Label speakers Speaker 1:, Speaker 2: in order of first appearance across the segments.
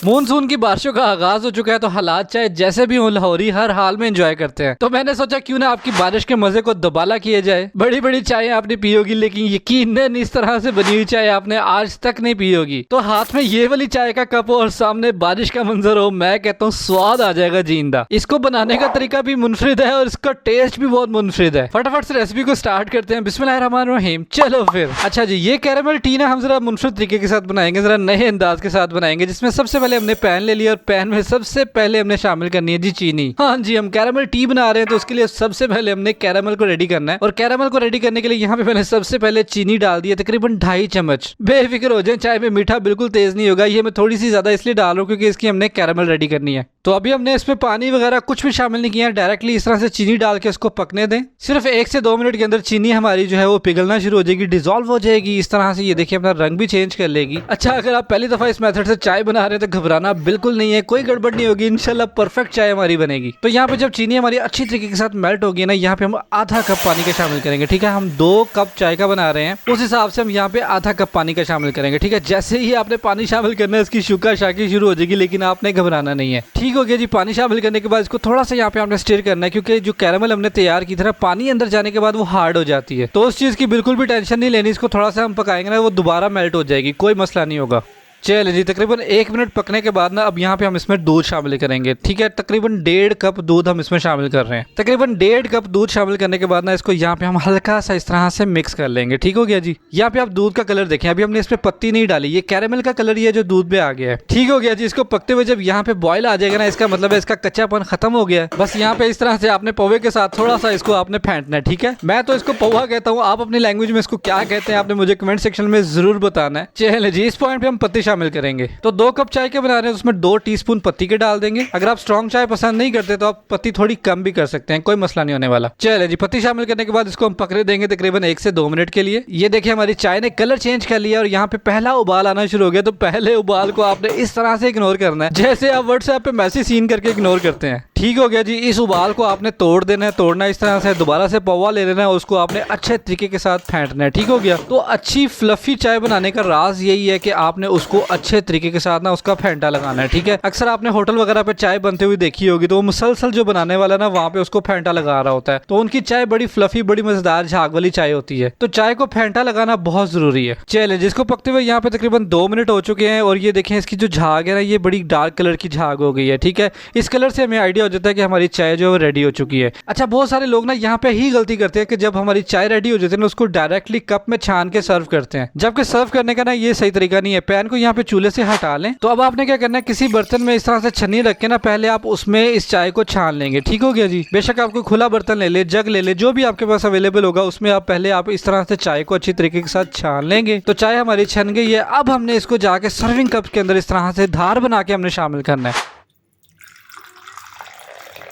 Speaker 1: Monsoon की बारिशों का आगाज हो चुका है, तो हालात चाहे जैसे भी हो लाहौरी हर हाल में एंजॉय करते हैं। तो मैंने सोचा क्यों ना आपकी बारिश के मजे को दोबारा किए जाए। बड़ी बड़ी चाय आपने पी होगी, लेकिन यकीनन इस तरह से बनी हुई चाय आपने आज तक नहीं पी होगी। तो हाथ में ये वाली चाय का कप हो और सामने बारिश का मंजर हो, मैं कहता हूँ स्वाद आ जाएगा जींदा। इसको बनाने का तरीका भी मुनफरिद है और इसका टेस्ट भी बहुत मुनफरिद है। फटाफट से रेसिपी को स्टार्ट करते हैं। बिस्मिल्लाहिर्रहमानिर्रहीम। चलो फिर। अच्छा जी, ये कैरेमल टी ना हम जरा मुनफरिद तरीके के साथ बनाएंगे, जरा नए अंदाज के साथ बनाएंगे, जिसमें सबसे पहले हमने पैन ले लिया और पैन में सबसे पहले हमने शामिल करनी है जी चीनी। हाँ जी, हम कैरेमल टी बना रहे हैं तो उसके लिए सबसे पहले हमने कैरेमल को रेडी करना है। और कैरेमल को रेडी करने के लिए यहाँ पे मैंने सबसे पहले चीनी डाल दी है, तकरीबन 2.5 चम्मच। बेफिक्र हो जाए, चाय में मीठा बिल्कुल तेज नहीं होगा। ये मैं थोड़ी सी ज्यादा इसलिए डाल रहा हूँ क्योंकि इसकी हमने कैरेमल रेडी करनी है। तो अभी हमने इसमें पानी वगैरह कुछ भी शामिल नहीं किया, डायरेक्टली इस तरह से चीनी डाल के इसको पकने दें। सिर्फ 1 से 2 मिनट के अंदर चीनी हमारी जो है वो पिघलना शुरू हो जाएगी, डिजोल्व हो जाएगी इस तरह से। ये देखिए अपना रंग भी चेंज कर लेगी। अच्छा, अगर आप पहली दफा इस मेथड से चाय बना रहे हैं तो घबराना बिल्कुल नहीं है, कोई गड़बड़ नहीं होगी, इंशाल्लाह परफेक्ट चाय हमारी बनेगी। तो यहाँ पे जब चीनी हमारी अच्छी तरीके के साथ मेल्ट होगी ना, यहाँ पे हम आधा कप पानी का शामिल करेंगे। ठीक है, हम 2 कप चाय का बना रहे हैं, उस हिसाब से हम यहाँ पे आधा कप पानी का शामिल करेंगे। ठीक है, जैसे ही आपने पानी शामिल करना है इसकी शुका शाकी शुरू हो जाएगी, लेकिन आपने घबराना नहीं है। ठीक हो गया जी। पानी शामिल करने के बाद इसको थोड़ा सा यहाँ पे आपने स्टिर करना है, क्योंकि जो कैरेमल हमने तैयार की थी, पानी अंदर जाने के बाद वो हार्ड हो जाती है। तो उस चीज की बिल्कुल भी टेंशन नहीं लेनी। इसको थोड़ा सा हम पकाएंगे ना, वो दोबारा मेल्ट हो जाएगी, कोई मसला नहीं होगा। चलिए जी, तकरीबन 1 मिनट पकने के बाद ना अब यहाँ पे हम इसमें दूध शामिल करेंगे। ठीक है, तकरीबन 1.5 कप दूध हम इसमें शामिल कर रहे हैं। तकरीबन 1.5 कप दूध शामिल करने के बाद ना इसको यहाँ पे हम हल्का सा इस तरह से मिक्स कर लेंगे। ठीक हो गया जी। यहाँ पे आप दूध का कलर देखें, अभी हमने इसमें पत्ती नहीं डाली, ये कैरेमल का कलर ये जो दूध पे आ गया है। ठीक हो गया जी। इसको पकते हुए जब यहाँ पे बॉयल आ जाएगा ना, इसका मतलब है इसका कच्चापन खत्म हो गया है। बस यहाँ पे इस तरह से आपने पौवे के साथ थोड़ा सा इसको आपने फेंटना है। ठीक है, मैं तो इसको पौवा कहता हूँ, आप अपनी लैंग्वेज में इसको क्या कहते हैं आपने मुझे कमेंट सेक्शन में जरूर बताना है। चलिए जी, इस पॉइंट पे हम पत्ती शामिल करेंगे। तो 2 कप चाय के बना रहे हैं, उसमें 2 टीस्पून पत्ती के डाल देंगे। अगर आप स्ट्रॉन्ग चाय पसंद नहीं करते तो आप पत्ती थोड़ी कम भी कर सकते हैं, कोई मसला नहीं होने वाला। चलिए जी, पत्ती शामिल करने के बाद इसको हम पकने देंगे तकरीबन 1 से 2 मिनट के लिए। ये देखिए हमारी चाय ने कलर चेंज कर लिया और यहाँ पे पहला उबाल आना शुरू हो गया। तो पहले उबाल को आपने इस तरह से इग्नोर करना है जैसे आप व्हाट्सएप पे मैसेज सीन करके इग्नोर करते हैं। ठीक हो गया जी। इस उबाल को आपने तोड़ देना है, तोड़ना इस तरह से, दोबारा से पौवा ले लेना है, उसको आपने अच्छे तरीके के साथ फेंटना है। ठीक हो गया। तो अच्छी फ्लफी चाय बनाने का राज यही है कि आपने उसको अच्छे तरीके के साथ ना उसका फेंटा लगाना है। ठीक है, अक्सर आपने होटल वगैरह पे चाय बनते हुए देखी होगी, तो वो मुसलसल जो बनाने वाला ना वहाँ पे उसको फेंटा लगा रहा होता है, तो उनकी चाय बड़ी फ्लफी, बड़ी मजेदार झाग वाली चाय होती है। तो चाय को फेंटा लगाना बहुत जरूरी है। चलिए, जिसको पकते हुए यहाँ पे तकरीबन 2 मिनट हो चुके हैं और ये देखें इसकी जो झाग है ना, ये बड़ी डार्क कलर की झाग हो गई है। ठीक है, इस कलर से हमें आइडिया हो जाता है कि हमारी चाय जो है रेडी हो चुकी है। अच्छा, बहुत सारे लोग ना यहाँ पे ही गलती करते हैं कि जब हमारी चाय रेडी हो जाती है ना, उसको डायरेक्टली कप में छान के सर्व करते हैं, जबकि सर्व करने का ना ये सही तरीका नहीं है। पैन को यहाँ पे चूल्हे से हटा लें। तो अब आपने क्या करना है, किसी बर्तन में इस तरह से छन्नी रख के ना पहले आप उसमें इस चाय को छान लेंगे। ठीक हो गया जी। बेशक आपको खुला बर्तन ले ले, जग ले ले, जो भी आपके पास अवेलेबल होगा, उसमें आप पहले आप इस तरह से चाय को अच्छी तरीके के साथ छान लेंगे। तो चाय हमारी छन गई है। अब हमने इसको जाके सर्विंग कप के अंदर इस तरह से धार बना के हमने शामिल करना है।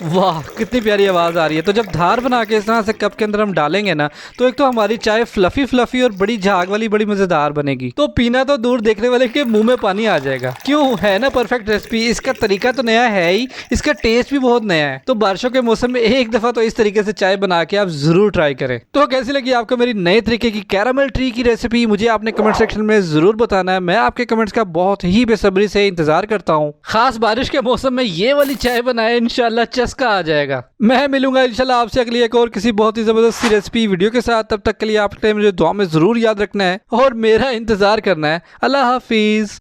Speaker 1: वाह, कितनी प्यारी आवाज आ रही है। तो जब धार बना के इस तरह से कप के अंदर हम डालेंगे ना, तो एक तो हमारी चाय फ्लफी फ्लफी और बड़ी झाग वाली, बड़ी मजेदार बनेगी। तो पीना तो दूर, देखने वाले के मुंह में पानी आ जाएगा। क्यों, है ना परफेक्ट रेसिपी। इसका तरीका तो नया है ही, इसका टेस्ट भी बहुत नया है। तो बारिशों के मौसम में एक दफा तो इस तरीके से चाय बना के आप जरूर ट्राई करें। तो कैसी लगी आपको मेरी नए तरीके की कैरेमल टी की रेसिपी, मुझे आपने कमेंट सेक्शन में जरूर बताना है। मैं आपके कमेंट्स का बहुत ही बेसब्री से इंतजार करता हूँ। खास बारिश के मौसम में ये वाली चाय बनाए, इंशाल्लाह चस्का आ जाएगा। मैं मिलूंगा इंशाल्लाह आपसे अगली एक और किसी बहुत ही जबरदस्त सी रेसिपी वीडियो के साथ। तब तक के लिए आपने मुझे दुआ में जरूर याद रखना है और मेरा इंतजार करना है। अल्लाह हाफिज।